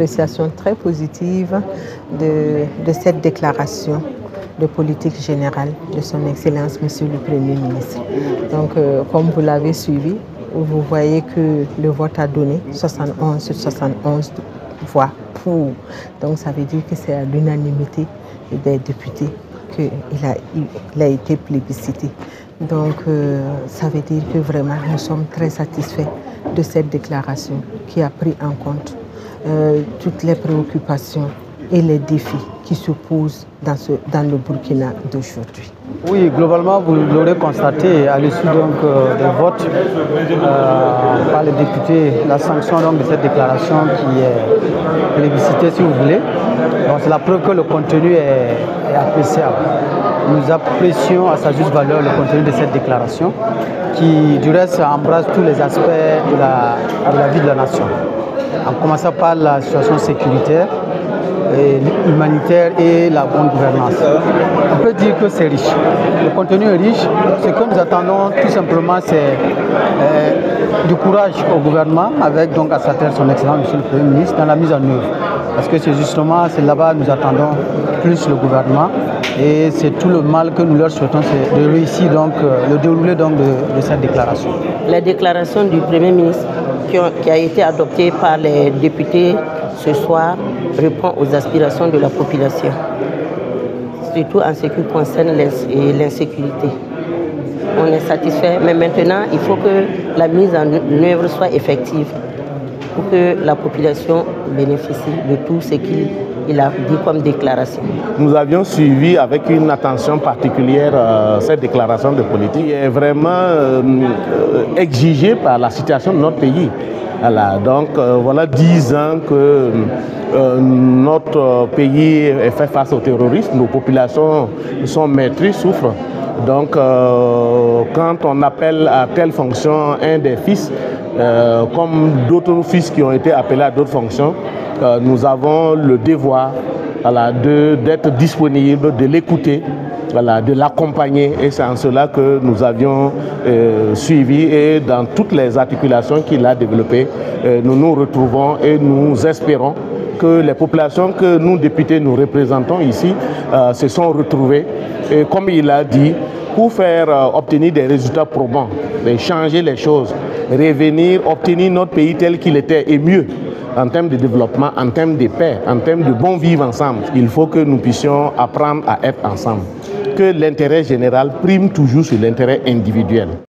appréciation très positive de cette déclaration de politique générale de son Excellence, Monsieur le Premier ministre. Donc, comme vous l'avez suivi, vous voyez que le vote a donné 71 sur 71 voix pour. Donc, ça veut dire que c'est à l'unanimité des députés qu'il a été plébiscité. Donc, ça veut dire que vraiment, nous sommes très satisfaits de cette déclaration qui a pris en compte toutes les préoccupations et les défis qui se posent dans le Burkina d'aujourd'hui. Oui, globalement, vous l'aurez constaté à l'issue des votes par les députés, la sanction de cette déclaration qui est plébiscitée, si vous voulez. Donc c'est la preuve que le contenu est appréciable. Nous apprécions à sa juste valeur le contenu de cette déclaration qui, du reste, embrasse tous les aspects de la vie de la nation. En commençant par la situation sécuritaire, humanitaire et la bonne gouvernance. On peut dire que c'est riche. Le contenu est riche. Ce que nous attendons tout simplement, c'est du courage au gouvernement, avec donc à sa tête son Excellence Monsieur le Premier ministre, dans la mise en œuvre. Parce que c'est justement là-bas que nous attendons plus le gouvernement. Et c'est tout le mal que nous leur souhaitons, c'est de réussir donc, le déroulé donc, de cette déclaration. La déclaration du Premier ministre qui a été adoptée par les députés ce soir répond aux aspirations de la population, surtout en ce qui concerne l'insécurité. On est satisfait, mais maintenant il faut que la mise en œuvre soit effective pour que la population bénéficie de tout ce qu'il a dit comme déclaration. Nous avions suivi avec une attention particulière cette déclaration de politique qui est vraiment exigée par la situation de notre pays. Voilà, donc voilà 10 ans que notre pays est fait face au terrorisme, nos populations sont maîtrisées, souffrent. Donc quand on appelle à telle fonction un des fils, comme d'autres fils qui ont été appelés à d'autres fonctions, nous avons le devoir d'être disponibles, de l'écouter, de l'accompagner, et c'est en cela que nous avions suivi, et dans toutes les articulations qu'il a développées, nous nous retrouvons et nous espérons que les populations que nous, députés, nous représentons ici, se sont retrouvées, et comme il a dit, pour faire obtenir des résultats probants, de changer les choses, revenir, obtenir notre pays tel qu'il était et mieux, en termes de développement, en termes de paix, en termes de bon vivre ensemble. Il faut que nous puissions apprendre à être ensemble. Que l'intérêt général prime toujours sur l'intérêt individuel.